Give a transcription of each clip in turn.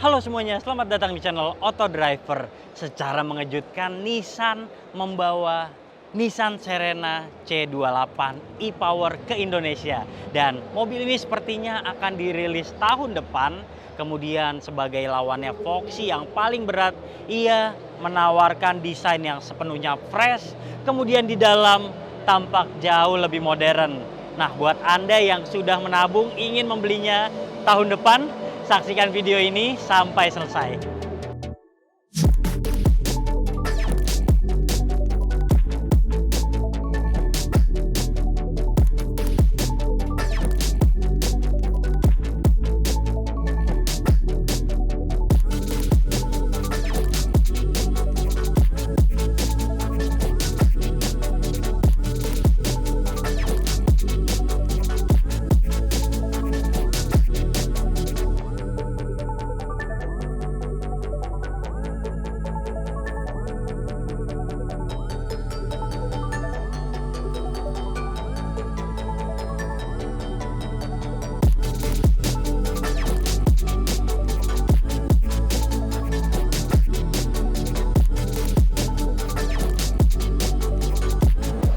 Halo semuanya, selamat datang di channel Auto Driver. Secara mengejutkan, Nissan membawa Nissan Serena C28 e-Power ke Indonesia. Dan mobil ini sepertinya akan dirilis tahun depan. Kemudian sebagai lawannya Foxy yang paling berat, ia menawarkan desain yang sepenuhnya fresh. Kemudian di dalam tampak jauh lebih modern. Nah, buat Anda yang sudah menabung ingin membelinya tahun depan, saksikan video ini sampai selesai.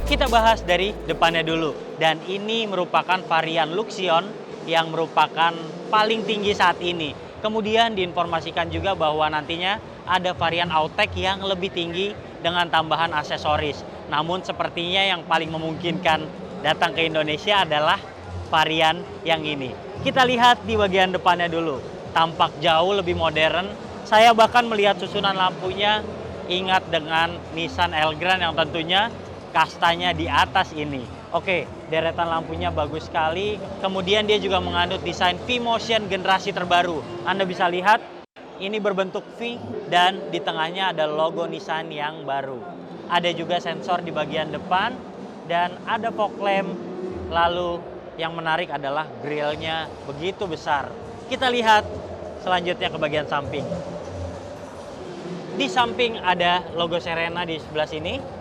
Kita bahas dari depannya dulu. Dan ini merupakan varian Luxion yang merupakan paling tinggi saat ini. Kemudian diinformasikan juga bahwa nantinya ada varian Outtech yang lebih tinggi dengan tambahan aksesoris. Namun sepertinya yang paling memungkinkan datang ke Indonesia adalah varian yang ini. Kita lihat di bagian depannya dulu. Tampak jauh lebih modern. Saya bahkan melihat susunan lampunya ingat dengan Nissan Elgrand yang tentunya kastanya di atas ini. Oke, deretan lampunya bagus sekali. Kemudian dia juga mengandung desain V-Motion generasi terbaru. Anda bisa lihat ini berbentuk V dan di tengahnya ada logo Nissan yang baru. Ada juga sensor di bagian depan dan ada fog lamp. Lalu yang menarik adalah grillnya begitu besar. Kita lihat selanjutnya ke bagian samping. Di samping ada logo Serena di sebelah sini.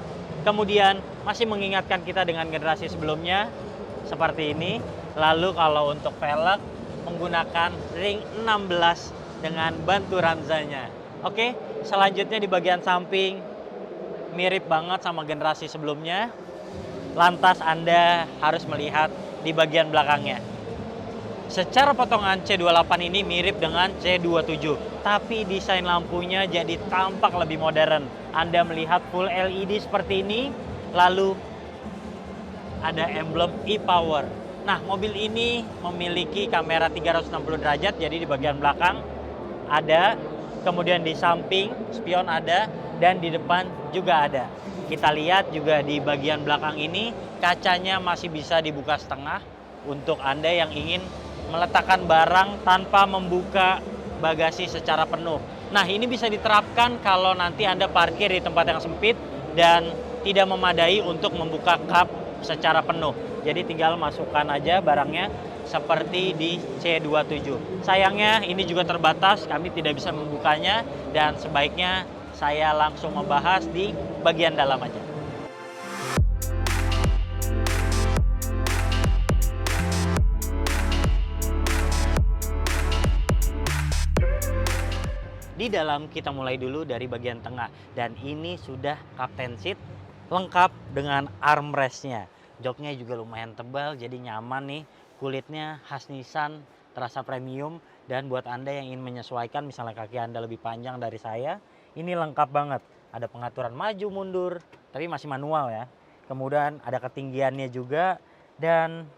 Kemudian masih mengingatkan kita dengan generasi sebelumnya seperti ini. Lalu kalau untuk velg menggunakan ring 16 dengan bantu ranzanya. Oke, selanjutnya di bagian samping mirip banget sama generasi sebelumnya. Lantas Anda harus melihat di bagian belakangnya. Secara potongan C28 ini mirip dengan C27, tapi desain lampunya jadi tampak lebih modern. Anda melihat full LED seperti ini, lalu ada emblem e-Power. Nah, mobil ini memiliki kamera 360 derajat, jadi di bagian belakang ada, kemudian di samping spion ada, dan di depan juga ada. Kita lihat juga di bagian belakang ini, kacanya masih bisa dibuka setengah untuk Anda yang ingin meletakkan barang tanpa membuka bagasi secara penuh. Nah, ini bisa diterapkan kalau nanti Anda parkir di tempat yang sempit dan tidak memadai untuk membuka kap secara penuh. Jadi tinggal masukkan aja barangnya seperti di C27. Sayangnya ini juga terbatas, kami tidak bisa membukanya dan sebaiknya saya langsung membahas di bagian dalam aja. Di dalam kita mulai dulu dari bagian tengah dan ini sudah captain seat lengkap dengan armrestnya. Joknya juga lumayan tebal jadi nyaman nih. Kulitnya khas Nissan, terasa premium dan buat Anda yang ingin menyesuaikan misalnya kaki Anda lebih panjang dari saya, ini lengkap banget. Ada pengaturan maju mundur tapi masih manual ya. Kemudian ada ketinggiannya juga dan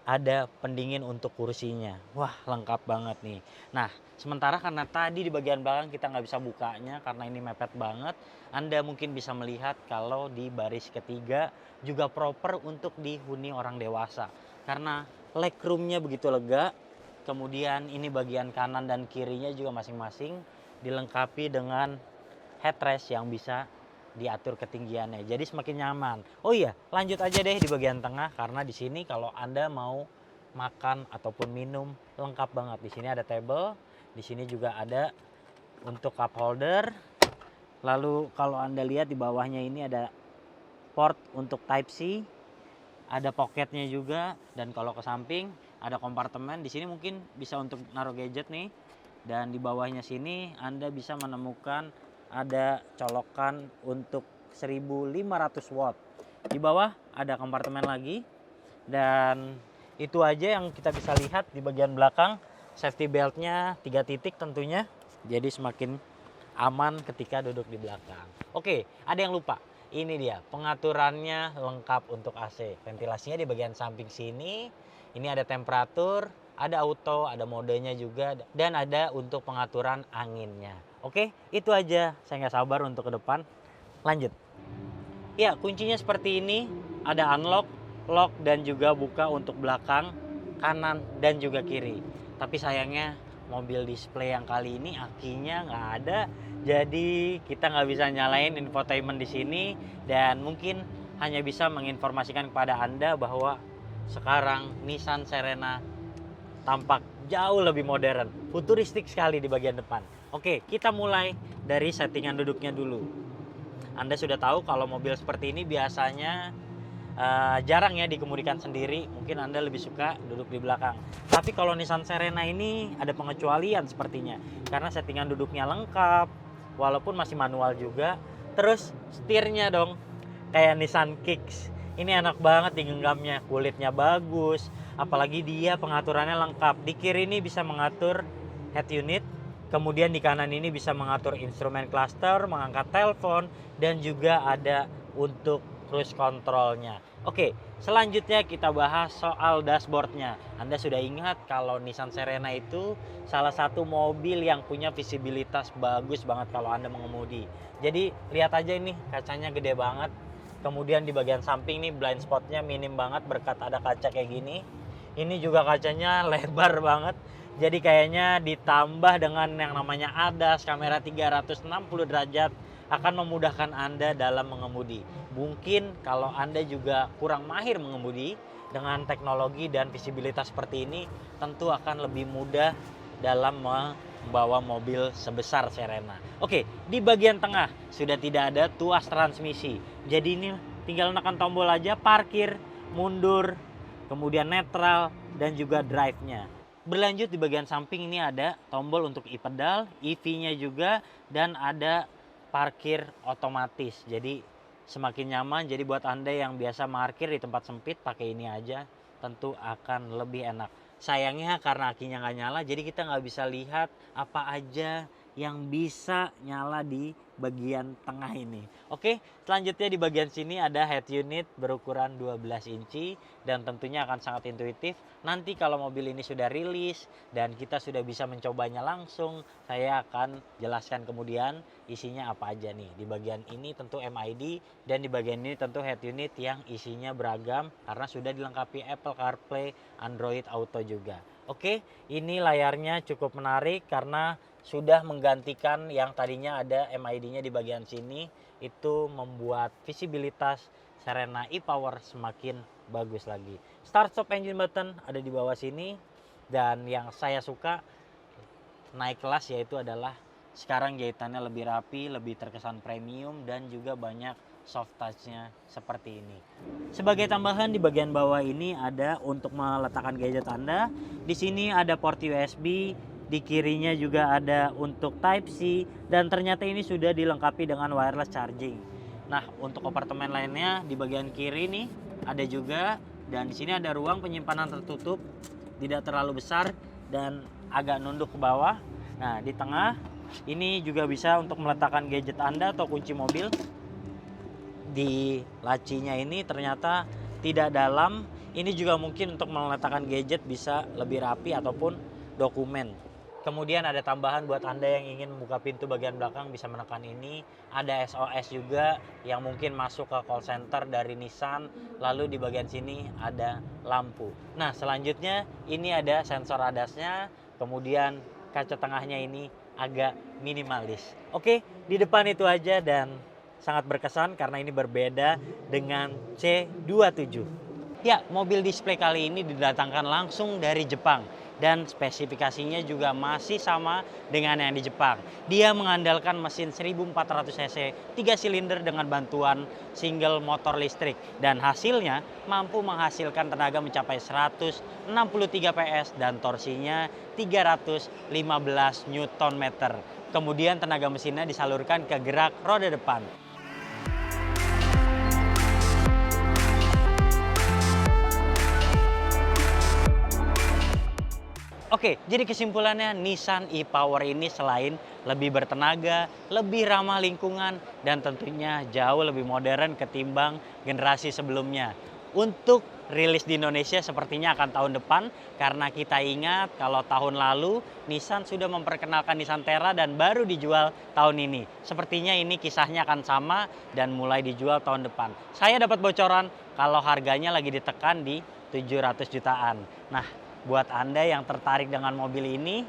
ada pendingin untuk kursinya. Wah, lengkap banget nih. Nah, sementara karena tadi di bagian belakang kita nggak bisa bukanya karena ini mepet banget, Anda mungkin bisa melihat kalau di baris ketiga juga proper untuk dihuni orang dewasa. Karena legroomnya begitu lega, kemudian ini bagian kanan dan kirinya juga masing-masing dilengkapi dengan headrest yang bisa diatur ketinggiannya, jadi semakin nyaman. Oh iya, lanjut aja deh di bagian tengah karena di sini kalau Anda mau makan ataupun minum lengkap banget. Di sini ada table, di sini juga ada untuk cup holder. Lalu kalau Anda lihat di bawahnya ini ada port untuk Type C, ada pocketnya juga dan kalau ke samping ada kompartemen. Di sini mungkin bisa untuk naruh gadget nih. Dan di bawahnya sini Anda bisa menemukan ada colokan untuk 1500 watt. Di bawah ada kompartemen lagi, dan itu aja yang kita bisa lihat. Di bagian belakang safety beltnya 3 titik tentunya, jadi semakin aman ketika duduk di belakang. Oke, ada yang lupa. Ini dia pengaturannya lengkap untuk AC. Ventilasinya di bagian samping sini. Ini ada temperatur, ada auto, ada modenya juga, dan ada untuk pengaturan anginnya. Oke, itu aja. Saya nggak sabar untuk ke depan. Lanjut. Ya, kuncinya seperti ini. Ada unlock, lock, dan juga buka untuk belakang, kanan, dan juga kiri. Tapi sayangnya mobil display yang kali ini akinya nggak ada. Jadi kita nggak bisa nyalain infotainment di sini, dan mungkin hanya bisa menginformasikan kepada Anda bahwa sekarang Nissan Serena tampak jauh lebih modern, futuristik sekali di bagian depan. Oke, kita mulai dari settingan duduknya dulu. Anda sudah tahu kalau mobil seperti ini biasanya jarang ya dikemudikan sendiri. Mungkin Anda lebih suka duduk di belakang. Tapi kalau Nissan Serena ini ada pengecualian sepertinya, karena settingan duduknya lengkap, walaupun masih manual juga. Terus setirnya dong, kayak Nissan Kicks. Ini enak banget digenggamnya, kulitnya bagus, apalagi dia pengaturannya lengkap. Di kiri ini bisa mengatur head unit, kemudian di kanan ini bisa mengatur instrumen cluster, mengangkat telepon, dan juga ada untuk cruise controlnya. Oke, selanjutnya kita bahas soal dashboardnya. Anda sudah ingat kalau Nissan Serena itu salah satu mobil yang punya visibilitas bagus banget kalau Anda mengemudi. Jadi lihat aja ini, kacanya gede banget. Kemudian di bagian samping nih blind spotnya minim banget berkat ada kaca kayak gini. Ini juga kacanya lebar banget. Jadi kayaknya ditambah dengan yang namanya ADAS, kamera 360 derajat, akan memudahkan Anda dalam mengemudi. Mungkin kalau Anda juga kurang mahir mengemudi, dengan teknologi dan visibilitas seperti ini tentu akan lebih mudah dalam membawa mobil sebesar Serena. Oke, di bagian tengah sudah tidak ada tuas transmisi. Jadi ini tinggal menekan tombol aja, parkir, mundur, kemudian netral, dan juga drive-nya. Berlanjut di bagian samping ini ada tombol untuk e-pedal, EV-nya juga, dan ada parkir otomatis. Jadi semakin nyaman. Jadi buat Anda yang biasa parkir di tempat sempit, pakai ini aja tentu akan lebih enak. Sayangnya karena akinya nggak nyala, jadi kita nggak bisa lihat apa aja yang bisa nyala di bagian tengah ini. Oke, selanjutnya di bagian sini ada head unit berukuran 12 inci dan tentunya akan sangat intuitif. Nanti kalau mobil ini sudah rilis dan kita sudah bisa mencobanya langsung, saya akan jelaskan kemudian isinya apa aja nih. Di bagian ini tentu MID, dan di bagian ini tentu head unit yang isinya beragam karena sudah dilengkapi Apple CarPlay, Android Auto juga. Oke, ini layarnya cukup menarik karena sudah menggantikan yang tadinya ada MID-nya di bagian sini. Itu membuat visibilitas Serena e-Power semakin bagus lagi. Start stop engine button ada di bawah sini, dan yang saya suka naik kelas yaitu adalah sekarang jahitannya lebih rapi, lebih terkesan premium, dan juga banyak soft touch-nya seperti ini. Sebagai tambahan di bagian bawah ini ada untuk meletakkan gadget Anda. Di sini ada port USB, di kirinya juga ada untuk Type C, dan ternyata ini sudah dilengkapi dengan wireless charging. Nah, untuk kompartemen lainnya di bagian kiri nih ada juga, dan di sini ada ruang penyimpanan tertutup, tidak terlalu besar dan agak nunduk ke bawah. Nah, di tengah ini juga bisa untuk meletakkan gadget Anda atau kunci mobil. Di lacinya ini ternyata tidak dalam. Ini juga mungkin untuk meletakkan gadget bisa lebih rapi ataupun dokumen. Kemudian ada tambahan buat Anda yang ingin membuka pintu bagian belakang, bisa menekan ini. Ada SOS juga yang mungkin masuk ke call center dari Nissan. Lalu di bagian sini ada lampu. Nah, selanjutnya ini ada sensor ADAS-nya. Kemudian kaca tengahnya ini agak minimalis. Oke, di depan itu aja, dan sangat berkesan karena ini berbeda dengan C27. Ya, mobil display kali ini didatangkan langsung dari Jepang. dan spesifikasinya juga masih sama dengan yang di Jepang. Dia mengandalkan mesin 1400 cc 3 silinder dengan bantuan single motor listrik dan hasilnya mampu menghasilkan tenaga mencapai 163 PS dan torsinya 315 Nm. Kemudian tenaga mesinnya disalurkan ke gerak roda depan. Oke, jadi kesimpulannya Nissan e-Power ini selain lebih bertenaga, lebih ramah lingkungan, dan tentunya jauh lebih modern ketimbang generasi sebelumnya. Untuk rilis di Indonesia sepertinya akan tahun depan, karena kita ingat kalau tahun lalu Nissan sudah memperkenalkan Nissan Terra dan baru dijual tahun ini. Sepertinya ini kisahnya akan sama dan mulai dijual tahun depan. Saya dapat bocoran kalau harganya lagi ditekan di 700 jutaan. Nah, buat Anda yang tertarik dengan mobil ini,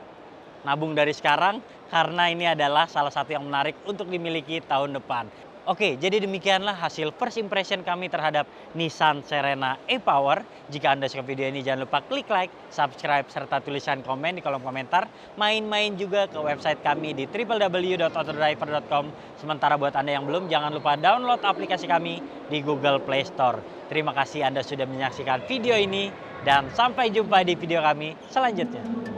nabung dari sekarang karena ini adalah salah satu yang menarik untuk dimiliki tahun depan. Oke, jadi demikianlah hasil first impression kami terhadap Nissan Serena e-Power. Jika Anda suka video ini jangan lupa klik like, subscribe, serta tulisan komen di kolom komentar. Main-main juga ke website kami di www.autodriver.com. Sementara buat Anda yang belum, jangan lupa download aplikasi kami di Google Play Store. Terima kasih Anda sudah menyaksikan video ini dan sampai jumpa di video kami selanjutnya.